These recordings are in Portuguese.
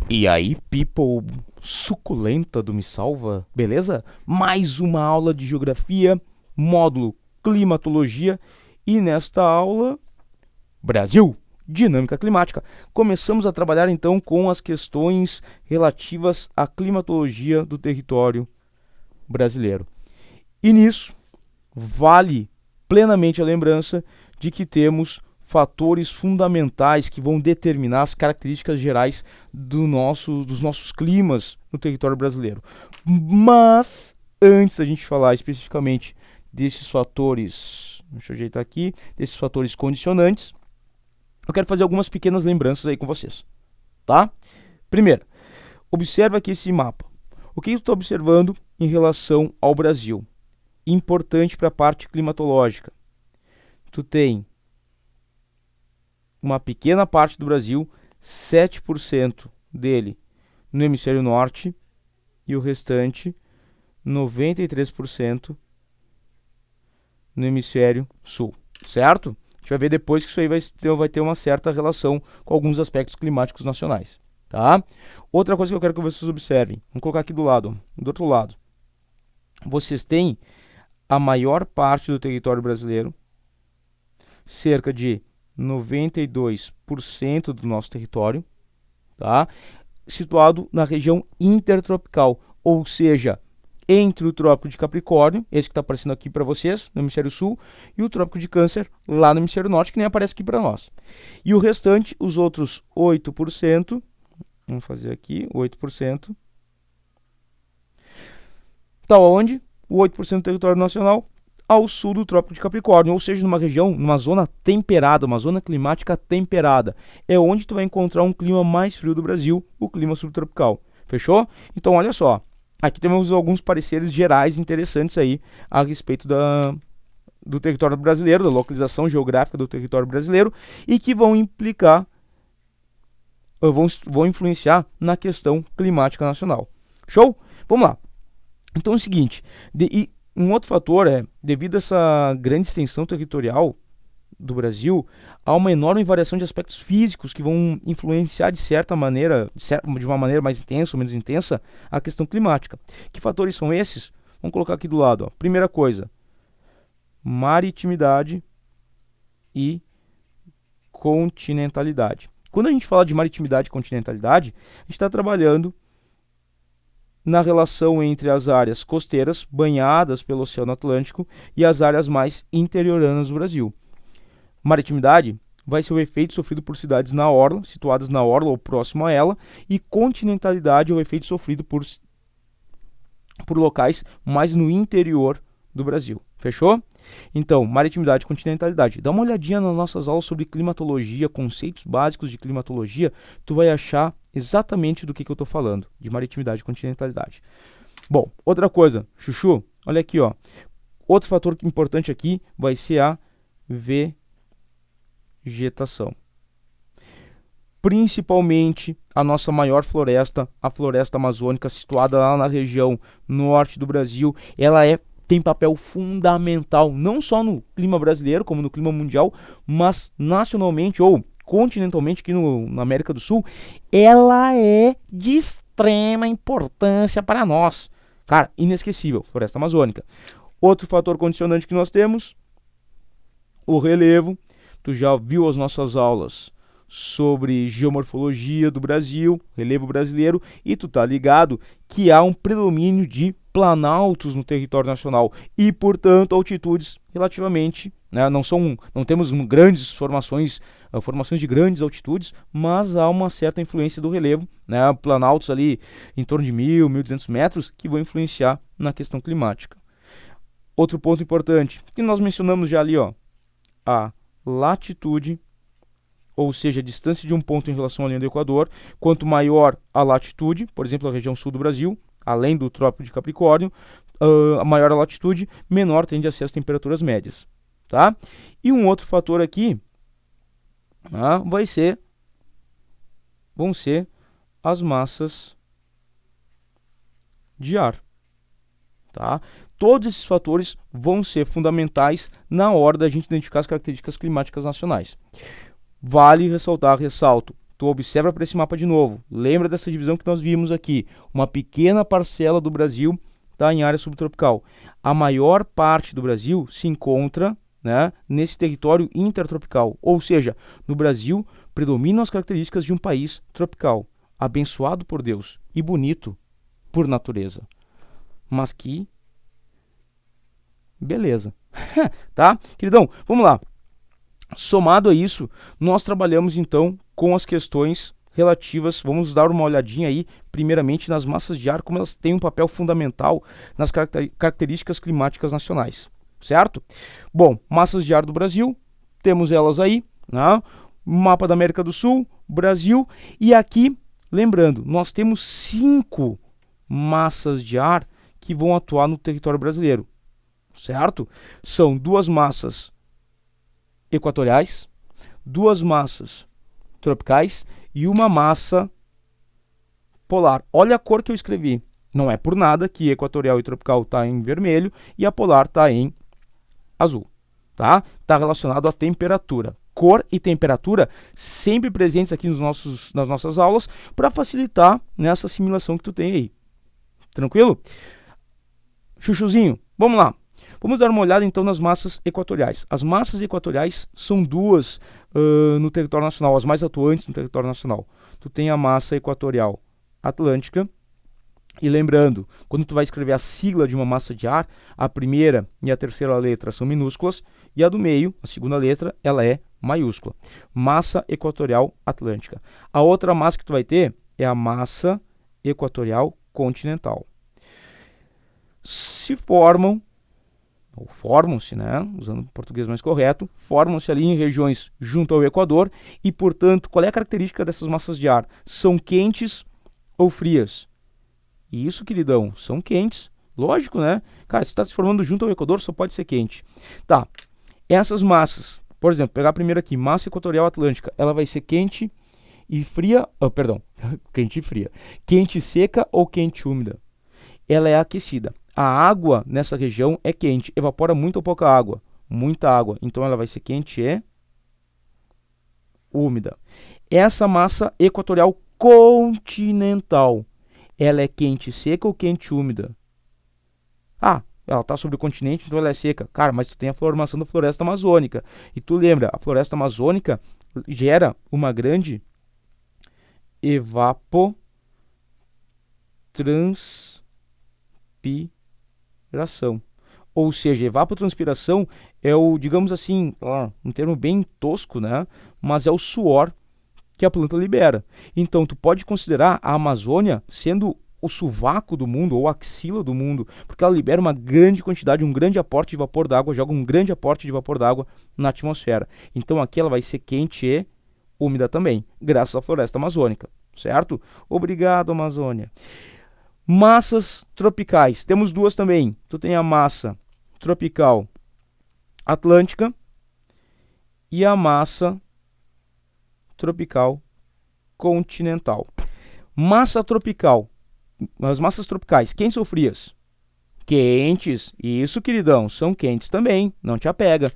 E aí, people suculenta do Me Salva, beleza? Mais uma aula de geografia, módulo climatologia e nesta aula, Brasil, dinâmica climática. Começamos a trabalhar então com as questões relativas à climatologia do território brasileiro. E nisso, vale plenamente a lembrança de que temos fatores fundamentais que vão determinar as características gerais dos nossos climas no território brasileiro. Mas, antes da gente falar especificamente desses fatores, deixa eu ajeitar aqui, desses fatores condicionantes, eu quero fazer algumas pequenas lembranças aí com vocês, tá? Primeiro, observa aqui esse mapa. O que eu estou observando em relação ao Brasil? Importante para a parte climatológica. Tu tem uma pequena parte do Brasil, 7% dele no hemisfério norte e o restante, 93%, no hemisfério sul, certo? A gente vai ver depois que isso aí vai ter uma certa relação com alguns aspectos climáticos nacionais, tá? Outra coisa que eu quero que vocês observem, vamos colocar aqui do outro lado. Vocês têm a maior parte do território brasileiro, cerca de 92% do nosso território, tá? Situado na região intertropical, ou seja, entre o Trópico de Capricórnio, esse que está aparecendo aqui para vocês, no hemisfério sul, e o Trópico de Câncer, lá no hemisfério norte, que nem aparece aqui para nós. E o restante, os outros 8%, vamos fazer aqui, 8%, está onde? O 8% do território nacional, ao sul do Trópico de Capricórnio, ou seja, numa região, numa zona temperada, uma zona climática temperada. É onde tu vai encontrar um clima mais frio do Brasil, o clima subtropical. Fechou? Então, olha só. Aqui temos alguns pareceres gerais interessantes aí a respeito do território brasileiro, da localização geográfica do território brasileiro e que vão implicar, vão influenciar na questão climática nacional. Show? Vamos lá. Então é o seguinte, um outro fator é, devido a essa grande extensão territorial do Brasil, há uma enorme variação de aspectos físicos que vão influenciar de certa maneira, de uma maneira mais intensa ou menos intensa, a questão climática. Que fatores são esses? Vamos colocar aqui do lado. Ó. Primeira coisa, maritimidade e continentalidade. Quando a gente fala de maritimidade e continentalidade, a gente está trabalhando na relação entre as áreas costeiras, banhadas pelo Oceano Atlântico, e as áreas mais interioranas do Brasil. Maritimidade vai ser o efeito sofrido por cidades na orla, situadas na orla ou próximo a ela, e continentalidade é o efeito sofrido por locais mais no interior do Brasil. Fechou? Então, maritimidade e continentalidade. Dá uma olhadinha nas nossas aulas sobre climatologia, conceitos básicos de climatologia, tu vai achar exatamente do que eu estou falando, de maritimidade e continentalidade. Bom, outra coisa, chuchu, olha aqui, ó. Outro fator importante aqui vai ser a vegetação. Principalmente a nossa maior floresta, a floresta amazônica, situada lá na região norte do Brasil, ela tem papel fundamental, não só no clima brasileiro, como no clima mundial, mas nacionalmente ou continentalmente aqui na América do Sul, ela é de extrema importância para nós. Cara, inesquecível, floresta amazônica. Outro fator condicionante que nós temos, o relevo. Tu já viu as nossas aulas sobre geomorfologia do Brasil, relevo brasileiro, e tu tá ligado que há um predomínio de planaltos no território nacional e, portanto, altitudes relativamente, né, não temos grandes formações de grandes altitudes, mas há uma certa influência do relevo, né, planaltos ali em torno de 1.000, 1.200 metros, que vão influenciar na questão climática. Outro ponto importante, que nós mencionamos já ali, ó, a latitude, ou seja, a distância de um ponto em relação à linha do Equador. Quanto maior a latitude, por exemplo, a região sul do Brasil, além do Trópico de Capricórnio, a maior a latitude, menor tende a ser as temperaturas médias. Tá? E um outro fator aqui vão ser as massas de ar. Tá? Todos esses fatores vão ser fundamentais na hora da gente identificar as características climáticas nacionais. Vale ressaltar, ressalto, Tu observa para esse mapa de novo. Lembra dessa divisão que nós vimos aqui. Uma pequena parcela do Brasil está em área subtropical. A maior parte do Brasil se encontra, né, nesse território intertropical. Ou seja, no Brasil predominam as características de um país tropical, abençoado por Deus e bonito por natureza. Mas que beleza. Tá? Queridão, vamos lá. Somado a isso, nós trabalhamos então com as questões relativas, vamos dar uma olhadinha aí, primeiramente nas massas de ar, como elas têm um papel fundamental nas características climáticas nacionais, certo? Bom, massas de ar do Brasil, temos elas aí, né? Mapa da América do Sul, Brasil, e aqui, lembrando, nós temos 5 massas de ar que vão atuar no território brasileiro, certo? São 2 massas equatoriais, 2 massas tropicais e uma massa polar. Olha a cor que eu escrevi. Não é por nada que equatorial e tropical está em vermelho e a polar está em azul. Tá? Está relacionado à temperatura. Cor e temperatura sempre presentes aqui nas nossas aulas para facilitar nessa assimilação que tu tem aí. Tranquilo? Chuchuzinho, vamos lá. Vamos dar uma olhada então nas massas equatoriais. As massas equatoriais são 2 no território nacional, as mais atuantes no território nacional. Tu tem a massa equatorial atlântica, e lembrando, quando tu vai escrever a sigla de uma massa de ar, a primeira e a terceira letra são minúsculas, e a do meio, a segunda letra, ela é maiúscula. Massa equatorial atlântica. A outra massa que tu vai ter é a massa equatorial continental. Se formam, ou formam-se, né, usando o português mais correto, formam-se ali em regiões junto ao Equador e, portanto, qual é a característica dessas massas de ar? São quentes ou frias? Isso, queridão, são quentes. Lógico, né? Cara, se está se formando junto ao Equador, só pode ser quente. Tá, essas massas, por exemplo, pegar a primeira aqui, massa equatorial atlântica, ela vai ser quente e fria, quente e fria. Quente e seca ou quente e úmida? Ela é aquecida. A água nessa região é quente, evapora muito ou pouca água? Muita água, então ela vai ser quente e úmida. Essa massa equatorial continental, ela é quente seca ou quente úmida? Ah, ela está sobre o continente, então ela é seca. Cara, mas tu tem a formação da floresta amazônica. E tu lembra, a floresta amazônica gera uma grande evapotranspiração. Ou seja, evapotranspiração é o, digamos assim, um termo bem tosco, né? Mas é o suor que a planta libera. Então, tu pode considerar a Amazônia sendo o sovaco do mundo ou a axila do mundo, porque ela libera uma grande quantidade, um grande aporte de vapor d'água, joga um grande aporte de vapor d'água na atmosfera. Então, aqui ela vai ser quente e úmida também, graças à floresta amazônica, certo? Obrigado, Amazônia. Massas tropicais, temos 2 também. Tu tem a massa tropical atlântica e a massa tropical continental. Massa tropical. As massas tropicais, quentes ou frias? Quentes. Isso, queridão, são quentes também, não te apega.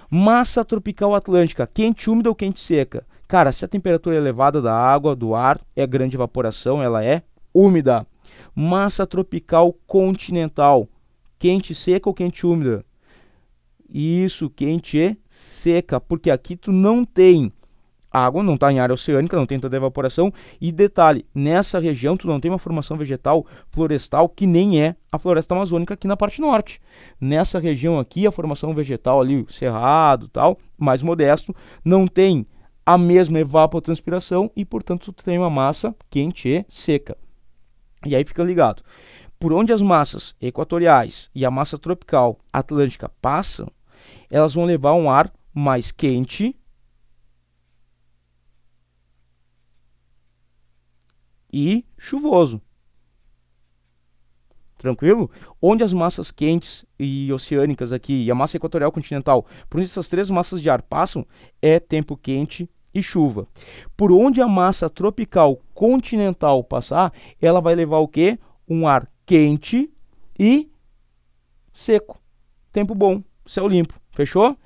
Massa tropical atlântica, quente úmida ou quente seca? Cara, se a temperatura é elevada da água, do ar, é grande evaporação, ela é úmida. Massa tropical continental, quente seca ou quente úmida? Isso, quente e seca, porque aqui tu não tem água, não está em área oceânica, não tem tanta evaporação. E detalhe, nessa região tu não tem uma formação vegetal florestal que nem é a floresta amazônica aqui na parte norte. Nessa região aqui, a formação vegetal ali, cerrado, tal, mais modesto, não tem a mesma evapotranspiração e, portanto, tu tem uma massa quente e seca. E aí fica ligado. Por onde as massas equatoriais e a massa tropical atlântica passam, elas vão levar um ar mais quente e chuvoso. Tranquilo? Onde as massas quentes e oceânicas aqui e a massa equatorial continental, por onde essas 3 massas de ar passam, é tempo quente e chuva. Por onde a massa tropical continental passar, ela vai levar o quê? Um ar quente e seco. Tempo bom, céu limpo. Fechou?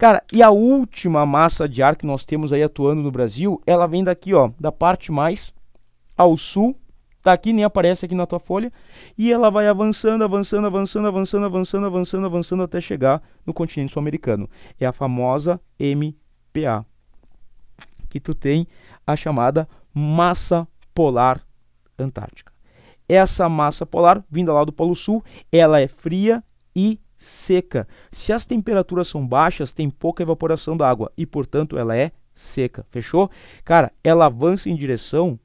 Cara, e a última massa de ar que nós temos aí atuando no Brasil, ela vem daqui, ó, da parte mais ao sul, tá aqui, nem aparece aqui na tua folha, e ela vai avançando, avançando, avançando, avançando, avançando, avançando, avançando até chegar no continente sul-americano. É a famosa MPA, que tu tem a chamada massa polar antártica. Essa massa polar, vinda lá do Polo Sul, ela é fria e seca. Se as temperaturas são baixas, tem pouca evaporação da água e, portanto, ela é seca. Fechou? Cara, ela avança em direção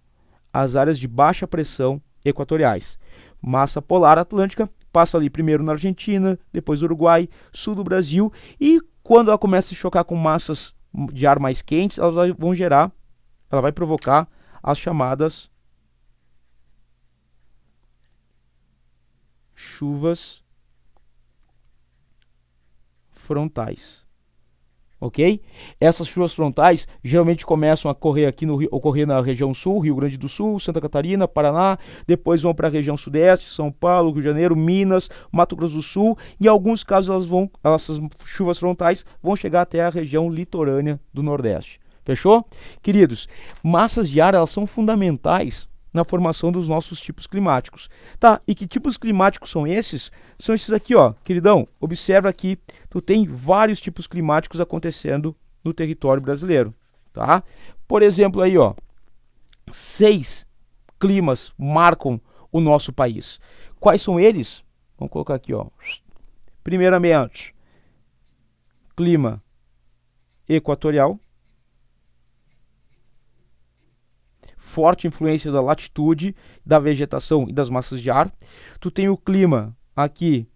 às áreas de baixa pressão equatoriais. Massa polar atlântica passa ali primeiro na Argentina, depois no Uruguai, sul do Brasil, e quando ela começa a se chocar com massas de ar mais quentes, elas vão gerar, ela vai provocar as chamadas chuvas frontais, ok? Essas chuvas frontais geralmente começam a ocorrer na região sul, Rio Grande do Sul, Santa Catarina, Paraná, depois vão para a região sudeste, São Paulo, Rio de Janeiro, Minas, Mato Grosso do Sul, e em alguns casos essas chuvas frontais vão chegar até a região litorânea do Nordeste. Fechou? Queridos, massas de ar, elas são fundamentais na formação dos nossos tipos climáticos. Tá, e que tipos climáticos são esses? São esses aqui, ó, queridão, observa aqui, tu tem vários tipos climáticos acontecendo no território brasileiro, tá? Por exemplo aí, ó, 6 climas marcam o nosso país. Quais são eles? Vamos colocar aqui, ó. Primeiramente, clima equatorial, forte influência da latitude, da vegetação e das massas de ar. Tu tem o clima aqui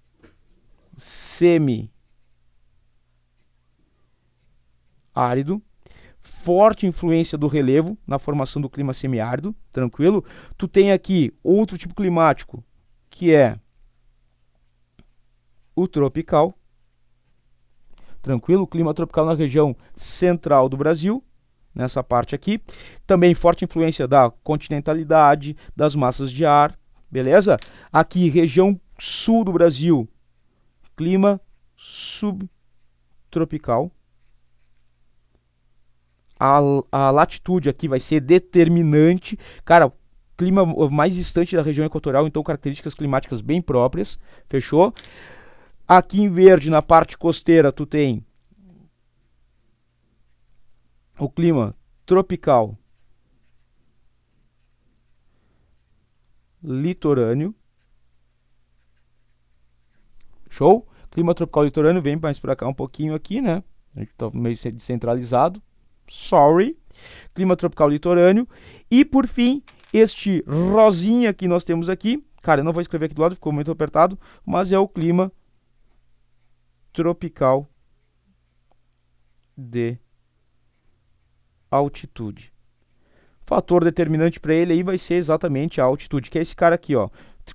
semi-árido, forte influência do relevo na formação do clima semiárido, tranquilo? Tu tem aqui outro tipo climático, que é o tropical, tranquilo? O clima tropical na região central do Brasil, nessa parte aqui. Também forte influência da continentalidade, das massas de ar, beleza? Aqui, região sul do Brasil, clima subtropical. A latitude aqui vai ser determinante. Cara, clima mais distante da região equatorial, então características climáticas bem próprias, fechou? Aqui em verde, na parte costeira, tu tem o clima tropical litorâneo. Show? Clima tropical litorâneo, vem mais para cá um pouquinho aqui, né? A gente tá meio descentralizado. Sorry. Clima tropical litorâneo. E por fim, este rosinha que nós temos aqui. Cara, eu não vou escrever aqui do lado, ficou muito apertado. Mas é o clima tropical de altitude. Fator determinante para ele aí vai ser exatamente a altitude, que é esse cara aqui, ó.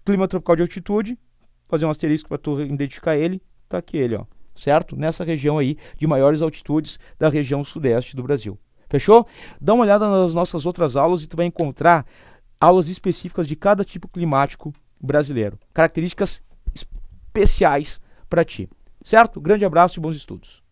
Clima tropical de altitude, fazer um asterisco para tu identificar ele, tá aqui ele, ó, certo? Nessa região aí de maiores altitudes da região sudeste do Brasil. Fechou? Dá uma olhada nas nossas outras aulas e tu vai encontrar aulas específicas de cada tipo climático brasileiro. Características especiais para ti. Certo? Grande abraço e bons estudos.